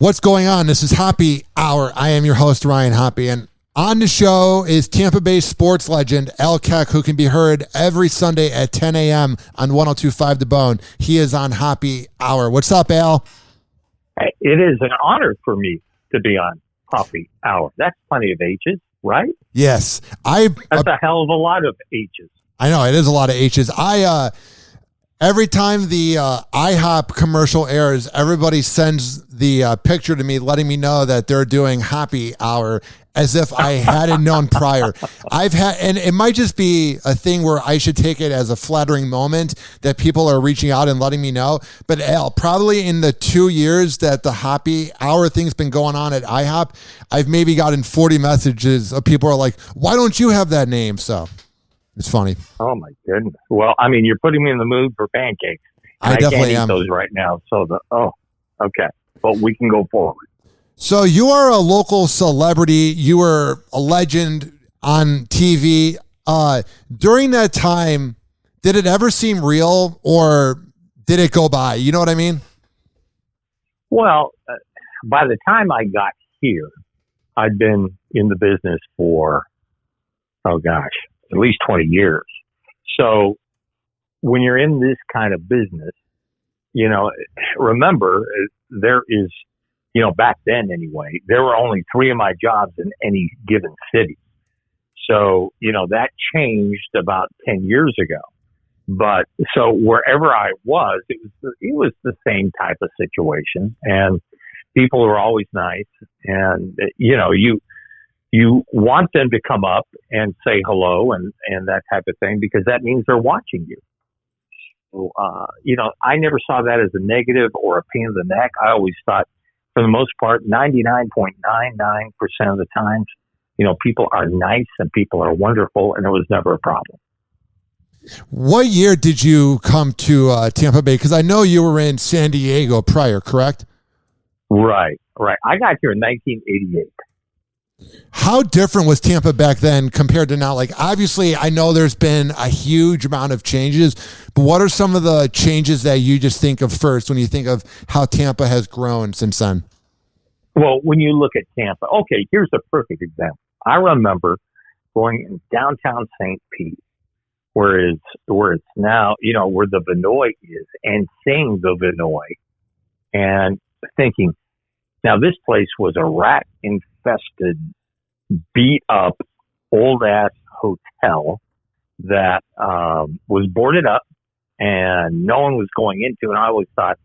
What's going on? This is Hoppe Hour. I am your host, Ryan Hoppe, and on the show is Tampa Bay sports legend Keck, who can be heard every Sunday at 10 a.m. on 102.5 The Bone. He is on Hoppe Hour. What's up, Al? It is an honor for me to be on Hoppe Hour. That's plenty of H's, right? Yes. That's a hell of a lot of H's. I know, it is a lot of H's. Every time the IHOP commercial airs, everybody sends the picture to me letting me know that they're doing Hoppe Hour as if I hadn't known prior. And it might just be a thing where I should take it as a flattering moment that people are reaching out and letting me know. But Al, probably in the 2 years that the Hoppe Hour thing's been going on at IHOP, I've maybe gotten 40 messages of people who are like, why don't you have that name? So it's funny. Oh my goodness. Well, I mean, you're putting me in the mood for pancakes. I definitely can't eat those right now. So okay. But we can go forward. So you are a local celebrity. You were a legend on TV. During that time, did it ever seem real or did it go by? You know what I mean? Well, by the time I got here, I'd been in the business for, at least 20 years. So when you're in this kind of business, remember there is, back then anyway, there were only 3 of my jobs in any given city. So, that changed about 10 years ago. But so wherever I was, it was the same type of situation, and people were always nice. And, you want them to come up and say hello and that type of thing, because that means they're watching you. So, I never saw that as a negative or a pain in the neck. I always thought, for the most part, 99.99% of the times, people are nice and people are wonderful, and it was never a problem. What year did you come to Tampa Bay? Because I know you were in San Diego prior, correct? Right. I got here in 1988. How different was Tampa back then compared to now? Like, obviously, I know there's been a huge amount of changes, but what are some of the changes that you just think of first when you think of how Tampa has grown since then? Well, when you look at Tampa, okay, here's a perfect example. I remember going in downtown St. Pete, where it's now, where the Vinoy is, and seeing the Vinoy and thinking, now this place was a rat-infested, beat-up, old-ass hotel that was boarded up and no one was going into. And I always thought,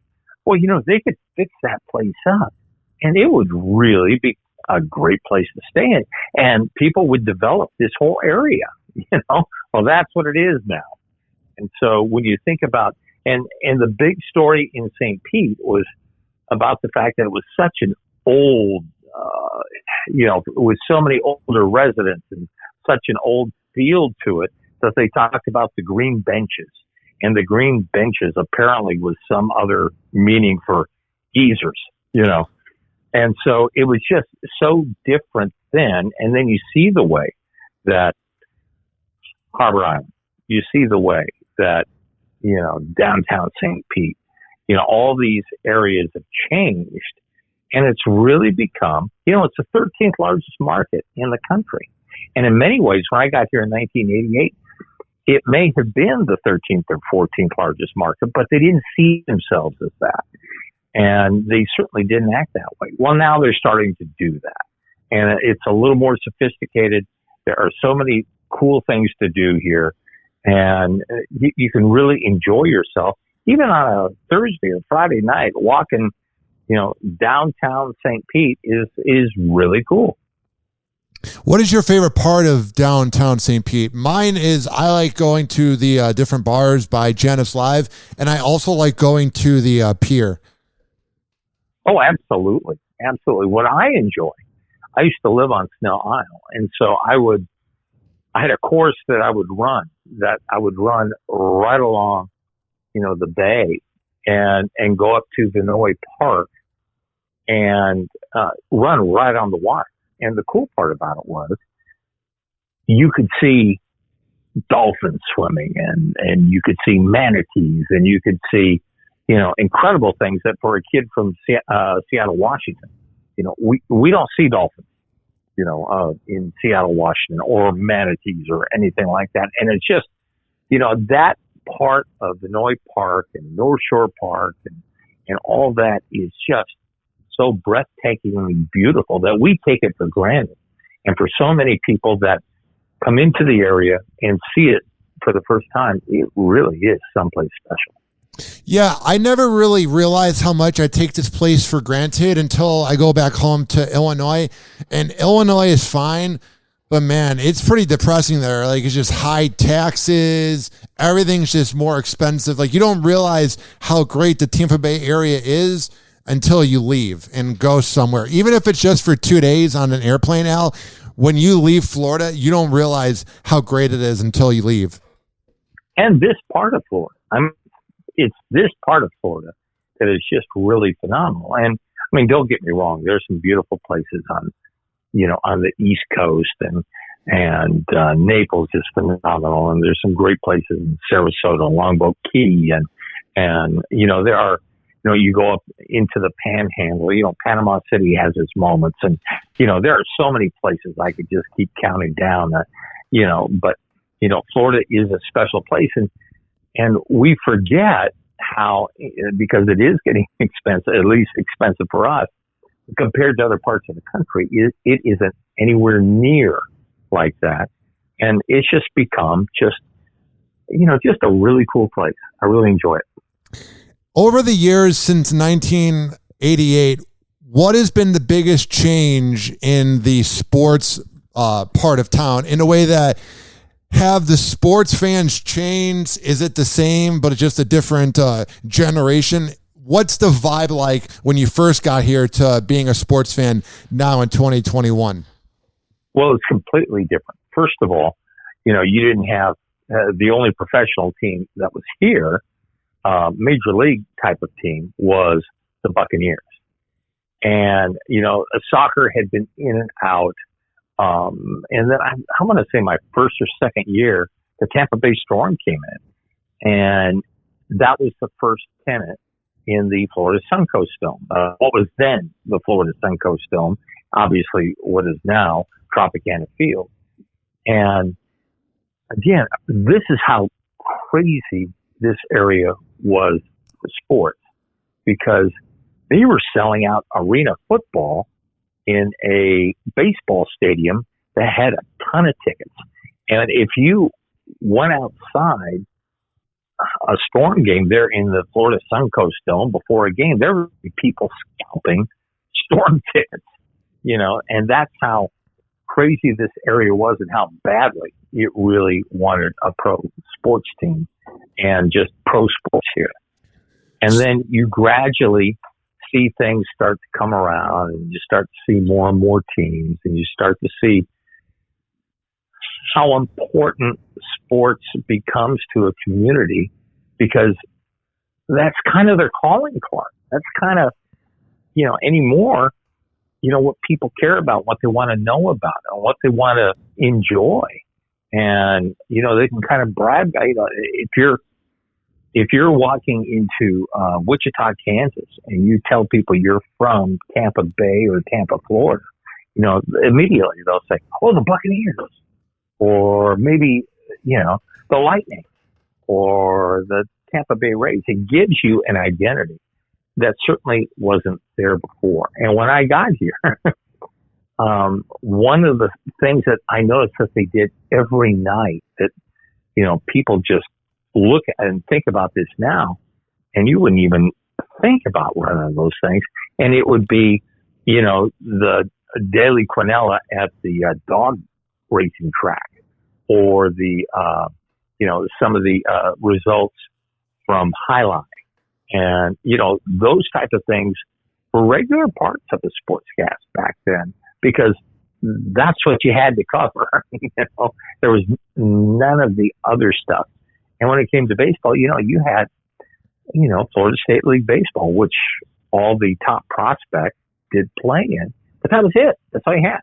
well, they could fix that place up and it would really be a great place to stay in. And people would develop this whole area, Well, that's what it is now. And so when you think about, and the big story in St. Pete was about the fact that it was such an old, with so many older residents and such an old feel to it, that they talked about the green benches. And the green benches apparently was some other meaning for geezers, And so it was just so different then. And then you see the way that Harbor Island, you see the way that, downtown St. Pete, all these areas have changed, and it's really become, it's the 13th largest market in the country. And in many ways, when I got here in 1988, it may have been the 13th or 14th largest market, but they didn't see themselves as that. And they certainly didn't act that way. Well, now they're starting to do that. And it's a little more sophisticated. There are so many cool things to do here. And you can really enjoy yourself, even on a Thursday or Friday night. Walking, downtown St. Pete is really cool. What is your favorite part of downtown St. Pete? Mine is I like going to the different bars by Janice Live, and I also like going to the pier. Oh, absolutely. Absolutely. What I enjoy, I used to live on Snell Isle, and so I had a course that I would run right along, the bay and go up to Vinoy Park and run right on the water. And the cool part about it was you could see dolphins swimming and you could see manatees and you could see, incredible things that for a kid from Seattle, Washington, we don't see dolphins, in Seattle, Washington, or manatees or anything like that. And it's just, that part of Vinoy Park and North Shore Park and all that is just so breathtakingly beautiful that we take it for granted. And for so many people that come into the area and see it for the first time, it really is someplace special. Yeah, I never really realized how much I take this place for granted until I go back home to Illinois. And Illinois is fine, but man, it's pretty depressing there. Like, it's just high taxes. Everything's just more expensive. Like, you don't realize how great the Tampa Bay area is until you leave and go somewhere. Even if it's just for 2 days on an airplane, Al, when you leave Florida, you don't realize how great it is until you leave. And this part of Florida, it's this part of Florida that is just really phenomenal. And I mean, don't get me wrong. There's some beautiful places on the East Coast, and Naples is phenomenal. And there's some great places in Sarasota, Longboat Key, and there are, you go up into the Panhandle. Panama City has its moments, and there are so many places I could just keep counting down. But Florida is a special place, and we forget how, because it is getting expensive, at least expensive for us, compared to other parts of the country, it isn't anywhere near like that. And it's just become just a really cool place. I really enjoy it. Over the years since 1988, what has been the biggest change in the sports part of town, in a way that have the sports fans changed? Is it the same, but it's just a different generation? What's the vibe like when you first got here to being a sports fan now in 2021? Well, it's completely different. First of all, you didn't have the only professional team that was here, major league type of team, was the Buccaneers. And, soccer had been in and out. And then I'm going to say my first or second year, the Tampa Bay Storm came in, and that was the first tenant in the Florida Suncoast Dome. What was then the Florida Suncoast Dome, obviously what is now Tropicana Field. And again, this is how crazy this area was for sports, because they were selling out arena football in a baseball stadium that had a ton of tickets. And if you went outside a Storm game there in the Florida Suncoast Dome before a game, there would be people scalping Storm tickets, and that's how crazy this area was and how badly it really wanted a pro sports team and just pro sports here. And then you gradually see things start to come around, and you start to see more and more teams, and you start to see how important sports becomes to a community, because that's kind of their calling card. That's kind of, anymore, what people care about, what they want to know about, and what they want to enjoy. And, they can kind of brag. If you're walking into Wichita, Kansas, and you tell people you're from Tampa Bay or Tampa, Florida, immediately they'll say, "Oh, the Buccaneers," or maybe the Lightning, or the Tampa Bay Rays. It gives you an identity that certainly wasn't there before. And when I got here, one of the things that I noticed that they did every night that people just look at and think about this now, and you wouldn't even think about one of those things. And it would be, the Daily Quinella at the dog racing track, or the, some of the results from Highline. And, those type of things were regular parts of the sportscast back then, because that's what you had to cover. There was none of the other stuff. And when it came to baseball, you had, Florida State League Baseball, which all the top prospects did play in. But that was it. That's all you had,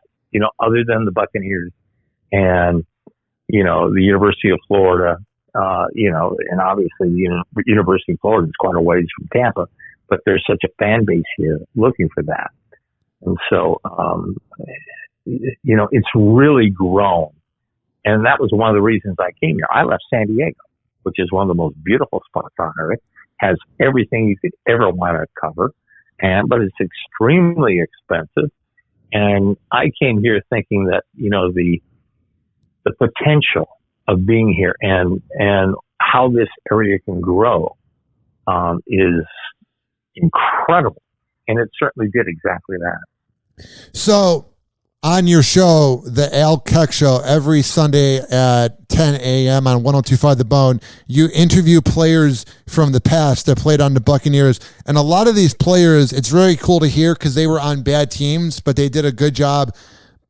other than the Buccaneers and, the University of Florida and obviously University of Florida is quite a ways from Tampa, but there's such a fan base here looking for that. And so, it's really grown. And that was one of the reasons I came here. I left San Diego, which is one of the most beautiful spots on earth, has everything you could ever want to cover, but it's extremely expensive. And I came here thinking that, the potential of being here and how this area can grow is incredible. And it certainly did exactly that. So on your show, the Keck Show, every Sunday at 10 a.m. on 102.5 The Bone, you interview players from the past that played on the Buccaneers. And a lot of these players, it's very cool to hear because they were on bad teams, but they did a good job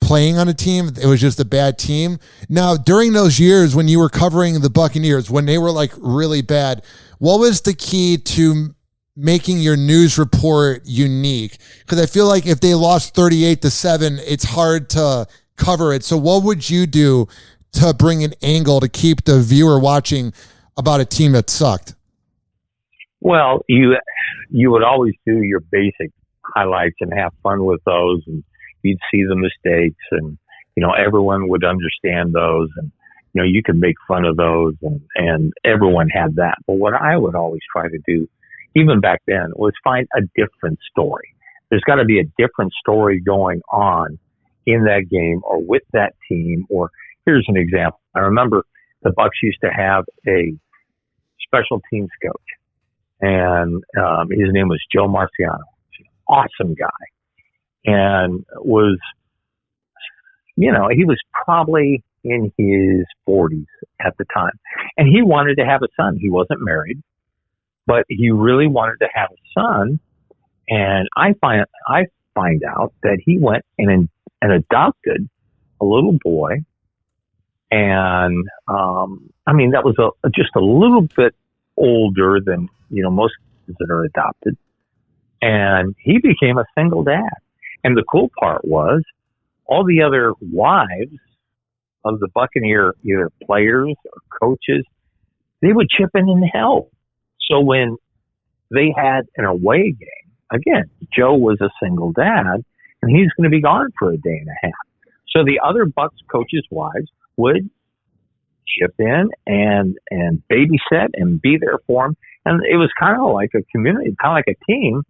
playing on a team. It was just a bad team. Now, during those years when you were covering the Buccaneers, when they were like really bad, what was the key to making your news report unique? Because I feel like if they lost 38-7, it's hard to cover it. So what would you do to bring an angle to keep the viewer watching about a team that sucked? Well, you would always do your basic highlights and have fun with those, and you'd see the mistakes, and everyone would understand those, and you could make fun of those, and everyone had that. But what I would always try to do, even back then, was find a different story. There's got to be a different story going on in that game or with that team. Or here's an example. I remember the Bucs used to have a special teams coach, and his name was Joe Marciano. Awesome guy. And was, he was probably in his 40s at the time. And he wanted to have a son. He wasn't married, but he really wanted to have a son. And I find out that he went and adopted a little boy. And, that was just a little bit older than, most kids that are adopted. And he became a single dad. And the cool part was all the other wives of the Buccaneer, either players or coaches, they would chip in and help. So when they had an away game, again, Joe was a single dad, and he's going to be gone for a day and a half. So the other Bucs coaches' wives would chip in and babysit and be there for him. And it was kind of like a community, kind of like a team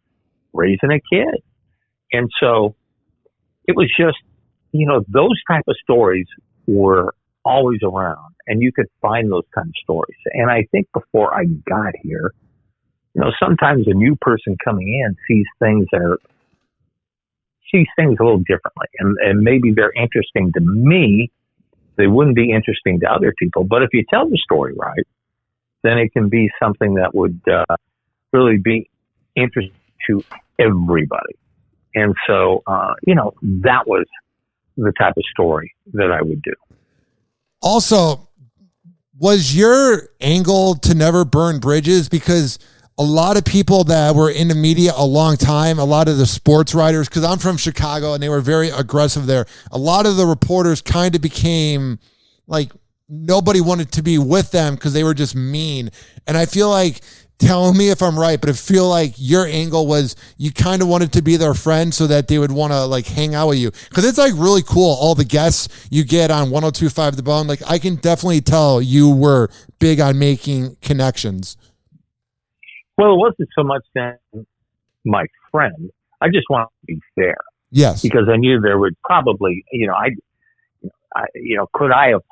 raising a kid. And so it was just, those type of stories were always around, and you could find those kind of stories. And I think before I got here, sometimes a new person coming in sees things a little differently, and maybe they're interesting to me. They wouldn't be interesting to other people. But if you tell the story right, then it can be something that would really be interesting to everybody. And so, that was the type of story that I would do. Also, was your angle to never burn bridges? Because a lot of people that were in the media a long time, a lot of the sports writers, because I'm from Chicago and they were very aggressive there, a lot of the reporters kind of became like nobody wanted to be with them because they were just mean. And I feel like, tell me if I'm right, but I feel like your angle was you kind of wanted to be their friend so that they would want to like hang out with you. Because it's like really cool, all the guests you get on 102.5 The Bone. Like I can definitely tell you were big on making connections. Well, it wasn't so much that my friend. I just wanted to be fair. Yes. Because I knew there would probably, could I have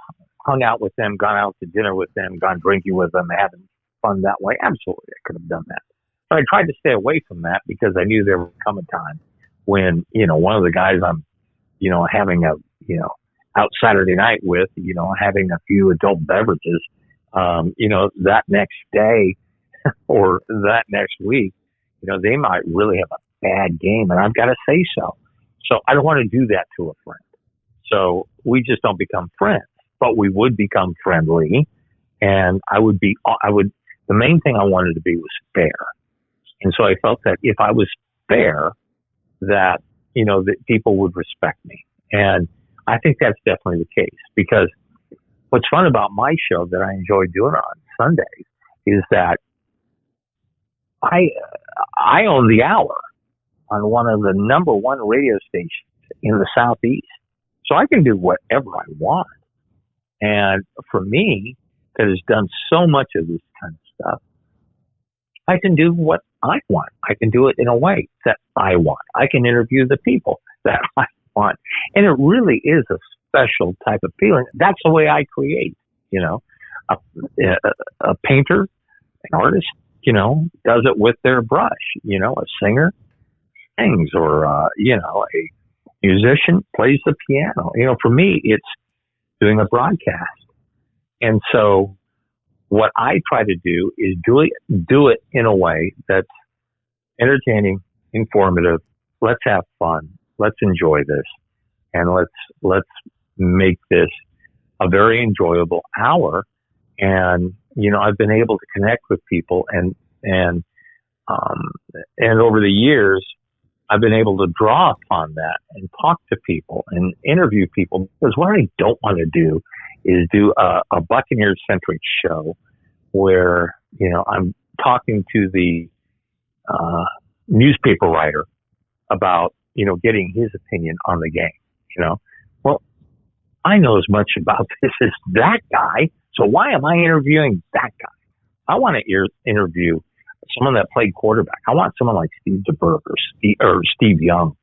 hung out with them, gone out to dinner with them, gone drinking with them, having fun that way? Absolutely, I could have done that. But I tried to stay away from that because I knew there would come a time when, one of the guys I'm, having a, out Saturday night with, having a few adult beverages, that next day or that next week, they might really have a bad game, and I've got to say so. So I don't want to do that to a friend. So we just don't become friends, but we would become friendly, and the main thing I wanted to be was fair. And so I felt that if I was fair, that, that people would respect me. And I think that's definitely the case because, what's fun about my show that I enjoy doing on Sundays is that I own the hour on one of the number one radio stations in the Southeast. So I can do whatever I want. And for me, that has done so much of this kind of stuff, I can do what I want. I can do it in a way that I want. I can interview the people that I want. And it really is a special type of feeling. That's the way I create, you know. A painter, an artist, you know, does it with their brush. You know, a singer sings, or, you know, a musician plays the piano. You know, for me, it's doing a broadcast. And so what I try to do is do it in a way that's entertaining, informative. Let's have fun. Let's enjoy this. And let's make this a very enjoyable hour. And, you know, I've been able to connect with people and over the years, I've been able to draw upon that and talk to people and interview people, because what I don't want to do is do a Buccaneers-centric show where, you know, I'm talking to the newspaper writer about, you know, getting his opinion on the game, you know. Well, I know as much about this as that guy, so why am I interviewing that guy? I want to interview someone that played quarterback. I want someone like Steve DeBerg or Steve Young,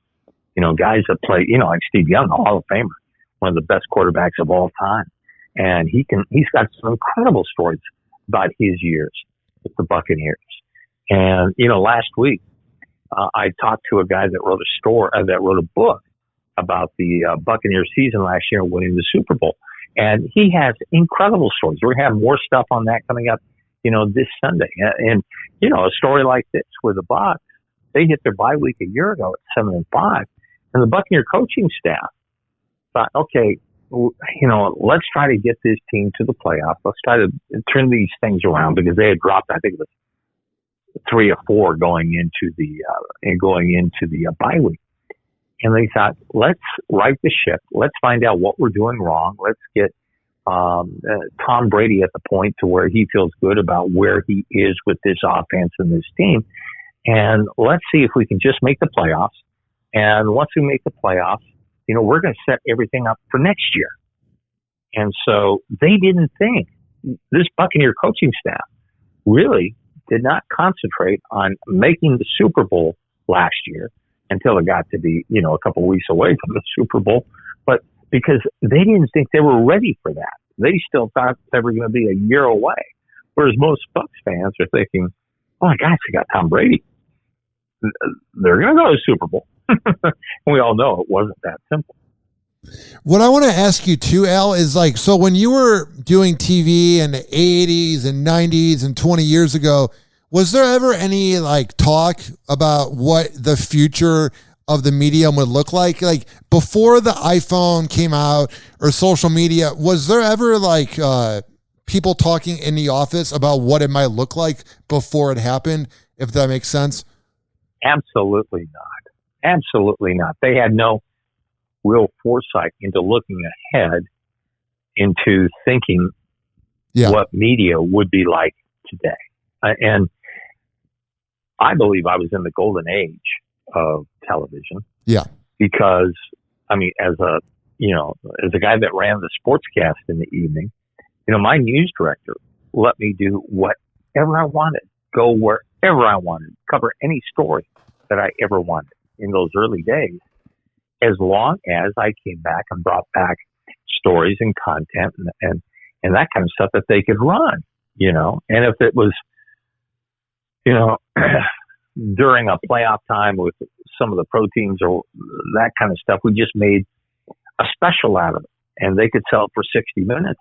you know, guys that play, you know, like Steve Young, a Hall of Famer, one of the best quarterbacks of all time. And he's got some incredible stories about his years with the Buccaneers. And, you know, last week, I talked to a guy that wrote a book about the Buccaneers season last year, winning the Super Bowl. And he has incredible stories. We're going to have more stuff on that coming up, you know, this Sunday. And, you know, a story like this where the Bucs, they hit their bye week a year ago at 7-5. And the Buccaneer coaching staff thought, okay, you know, let's try to get this team to the playoffs. Let's try to turn these things around, because they had dropped, I think it was 3 or 4 going into the bye week. And they thought, let's right the ship. Let's find out what we're doing wrong. Let's get Tom Brady at the point to where he feels good about where he is with this offense and this team. And let's see if we can just make the playoffs. And once we make the playoffs, you know, we're going to set everything up for next year. And so they didn't think, this Buccaneer coaching staff really did not concentrate on making the Super Bowl last year until it got to be, you know, a couple of weeks away from the Super Bowl. But because they didn't think they were ready for that. They still thought they were going to be a year away. Whereas most Bucs fans are thinking, oh my gosh, we got Tom Brady. They're going to go to the Super Bowl. And we all know it wasn't that simple. What I want to ask you too, Al, is like, so when you were doing TV in the 80s and 90s and 20 years ago, was there ever any like talk about what the future of the medium would look like? Like before the iPhone came out or social media, was there ever like people talking in the office about what it might look like before it happened, if that makes sense? Absolutely not. Absolutely not. They had no real foresight into looking ahead, into thinking what media would be like today. And I believe I was in the golden age of television. Yeah. Because, I mean, as a guy that ran the sportscast in the evening, you know, my news director let me do whatever I wanted, go wherever I wanted, cover any story that I ever wanted in those early days, as long as I came back and brought back stories and content and that kind of stuff that they could run, you know. And if it was, you know, during a playoff time with some of the pro teams or that kind of stuff, we just made a special out of it, and they could sell it for 60 minutes.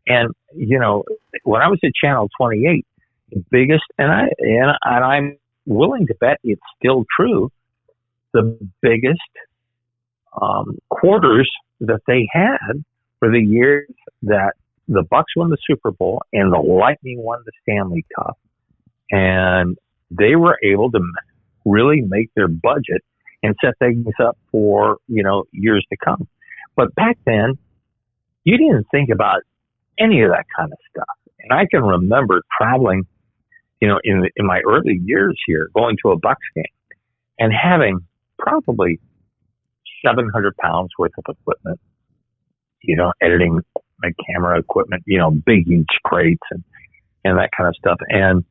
And, you know, when I was at Channel 28, the biggest, and I'm willing to bet it's still true, the biggest quarters that they had for the years that the Bucs won the Super Bowl and the Lightning won the Stanley Cup. And they were able to really make their budget and set things up for, you know, years to come. But back then, you didn't think about any of that kind of stuff. And I can remember traveling, in my early years here, going to a Bucks game and having probably 700 pounds worth of equipment, editing my camera equipment, big, huge crates and that kind of stuff. And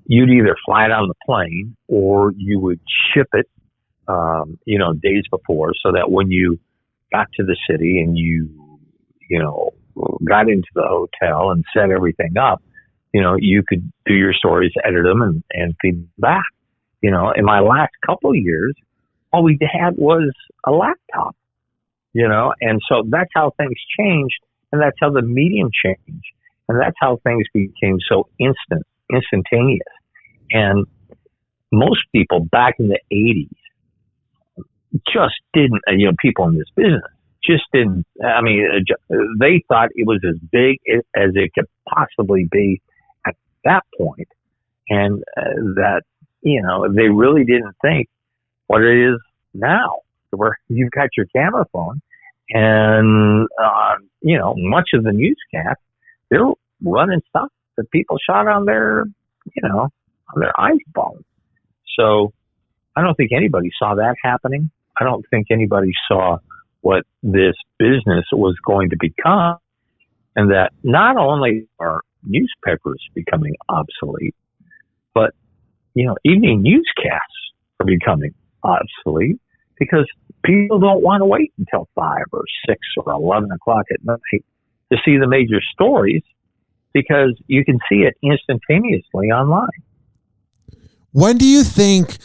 you'd either fly it on the plane or you would ship it, days before, so that when you got to the city and you got into the hotel and set everything up, you could do your stories, edit them, and feed them back. In my last couple of years, all we had was a laptop, and so that's how things changed, and that's how the medium changed, and that's how things became so instantaneous. And most people back in the 80s just didn't, people in this business just didn't, they thought it was as big as it could possibly be at that point, and that, they really didn't think what it is now, where you've got your camera phone and, much of the newscast, they're running stuff that people shot on their, on their iPhone. So I don't think anybody saw that happening. I don't think anybody saw what this business was going to become, and that not only are newspapers becoming obsolete, but, evening newscasts are becoming obsolete because people don't want to wait until 5 or 6 or 11 o'clock at night to see the major stories, because you can see it instantaneously online. When do you think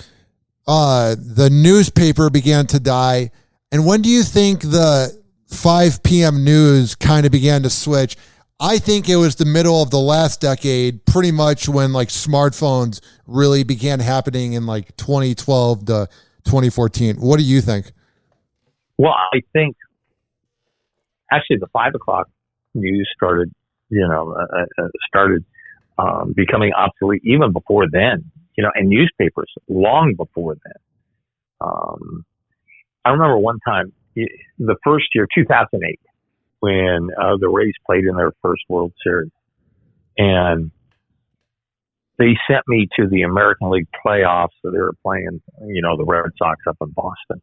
the newspaper began to die, and when do you think the 5 p.m. news kind of began to switch? I think it was the middle of the last decade, pretty much when smartphones really began happening in 2012 to 2014. What do you think? Well, I think actually the 5 o'clock news started becoming obsolete even before then, and newspapers long before then. I remember one time, the first year, 2008, when the Rays played in their first World Series, and they sent me to the American League playoffs. So they were playing, the Red Sox up in Boston.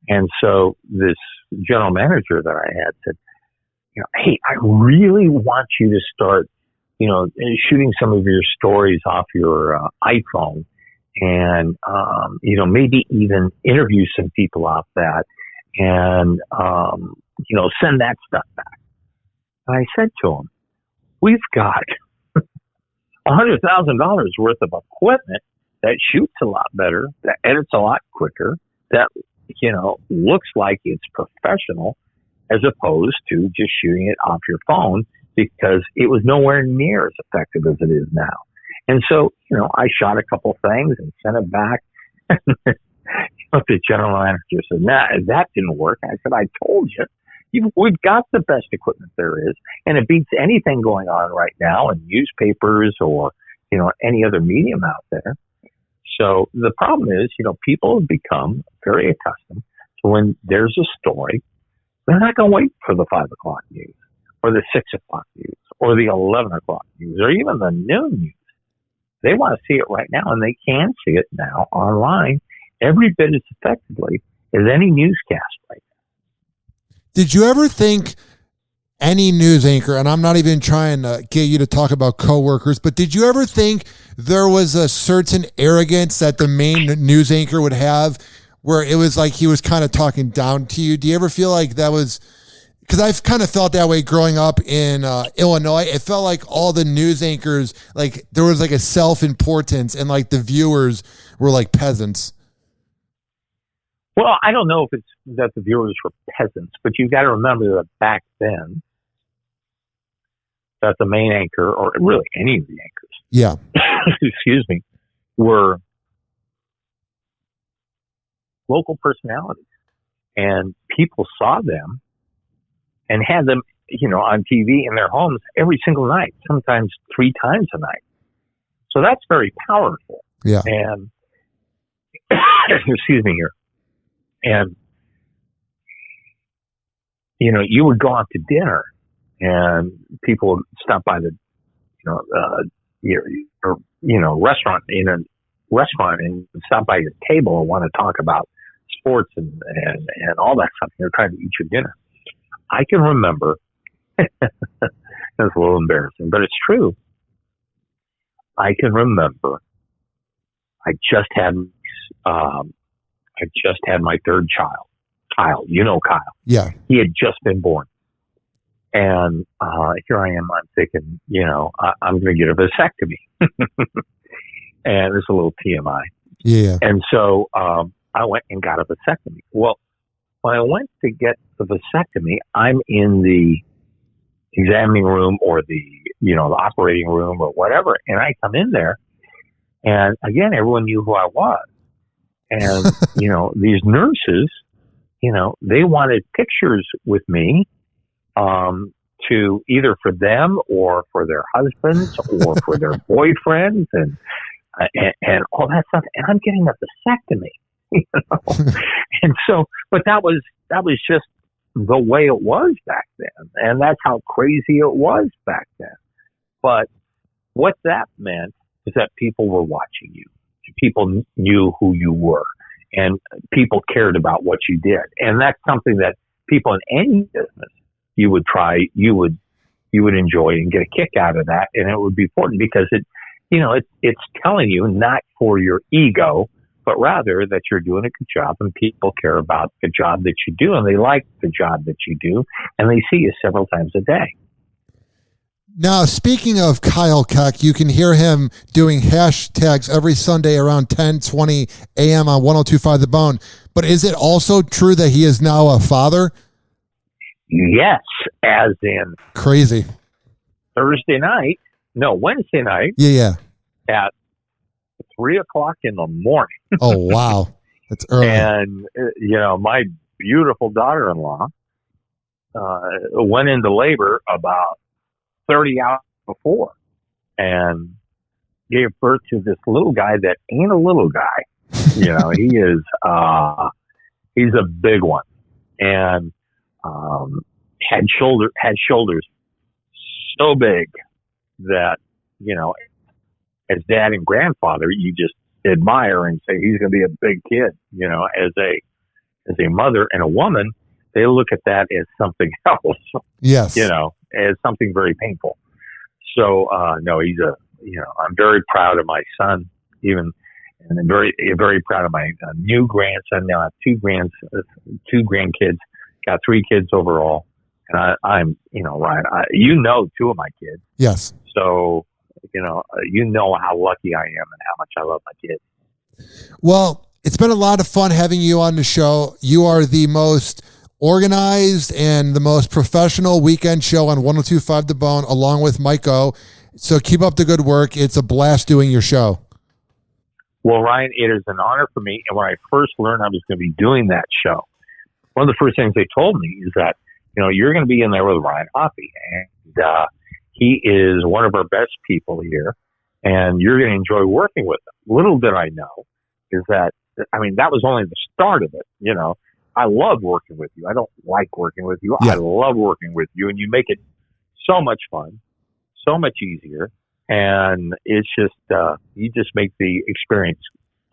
And so this general manager that I had said, hey, I really want you to start, shooting some of your stories off your iPhone, and, maybe even interview some people off that, and, send that stuff back. And I said to him, we've got $100,000 worth of equipment that shoots a lot better, that edits a lot quicker, that, looks like it's professional, as opposed to just shooting it off your phone, because it was nowhere near as effective as it is now. And so, I shot a couple things and sent it back. The general manager said, nah, that didn't work. I said, I told you. We've got the best equipment there is, and it beats anything going on right now in newspapers or, any other medium out there. So the problem is, people have become very accustomed to when there's a story, they're not going to wait for the 5 o'clock news or the 6 o'clock news or the 11 o'clock news or even the noon news. They want to see it right now, and they can see it now online every bit as effectively as any newscast right now. Did you ever think any news anchor, and I'm not even trying to get you to talk about coworkers, but did you ever think there was a certain arrogance that the main news anchor would have, where it was like he was kind of talking down to you? Do you ever feel like that was, because I've kind of felt that way growing up in Illinois. It felt like all the news anchors, there was a self-importance, and the viewers were like peasants. Well, I don't know if it's that the viewers were peasants, but you've got to remember that back then, that the main anchor, or really any of the anchors, excuse me, were local personalities, and people saw them and had them, on TV in their homes every single night, sometimes 3 times a night. So that's very powerful. Yeah. And excuse me here. And, you would go out to dinner and people would stop by the, restaurant and stop by your table and want to talk about sports and all that stuff. They're trying to eat your dinner. I can remember, it's a little embarrassing, but it's true. I can remember I just had my third child. Kyle, Kyle. Yeah. He had just been born. And here I am, I'm thinking, I'm going to get a vasectomy. And it's a little TMI. Yeah. And so I went and got a vasectomy. Well, when I went to get the vasectomy, I'm in the examining room or the operating room or whatever. And I come in there, and again, everyone knew who I was. And, these nurses, they wanted pictures with me, to either for them or for their husbands or for their boyfriends and all that stuff. And I'm getting a vasectomy, And so, but that was just the way it was back then. And that's how crazy it was back then. But what that meant is that people were watching you. People knew who you were, and people cared about what you did. And that's something that people in any business you would enjoy and get a kick out of that. And it would be important because it's telling you not for your ego, but rather that you're doing a good job and people care about the job that you do and they like the job that you do and they see you several times a day. Now, speaking of Kyle Keck, you can hear him doing hashtags every Sunday around 10:20 a.m. on 102.5 The Bone. But is it also true that he is now a father? Yes, as in crazy. Wednesday night. Yeah. At 3:00 in the morning. Oh, wow. That's early. And, my beautiful daughter-in-law went into labor about 30 hours before and gave birth to this little guy that ain't a little guy. He is, he's a big one. And had shoulders so big that, as dad and grandfather, you just admire and say he's going to be a big kid. As a mother and a woman, they look at that as something else. Yes. As something very painful. So, no, I'm very proud of my son, and I'm very, very proud of my new grandson. Now I have two grandkids, got 3 kids overall. And I'm, Ryan, two of my kids. Yes. So, how lucky I am and how much I love my kids. Well, it's been a lot of fun having you on the show. You are the most organized and the most professional weekend show on 102.5 The Bone, along with Mike O. So keep up the good work. It's a blast doing your show. Well, Ryan, it is an honor for me. And when I first learned I was going to be doing that show, one of the first things they told me is that, you're going to be in there with Ryan Hoppe. And he is one of our best people here. And you're going to enjoy working with him. Little did I know is that, that was only the start of it. I love working with you. I don't like working with you. Yeah. I love working with you. And you make it so much fun, so much easier. And it's just, you just make the experience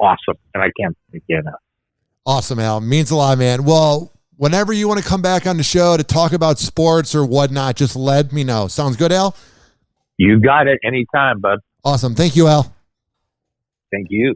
awesome. And I can't thank you enough. Awesome, Al. Means a lot, man. Well, whenever you want to come back on the show to talk about sports or whatnot, just let me know. Sounds good, Al? You got it. Anytime, bud. Awesome. Thank you, Al. Thank you.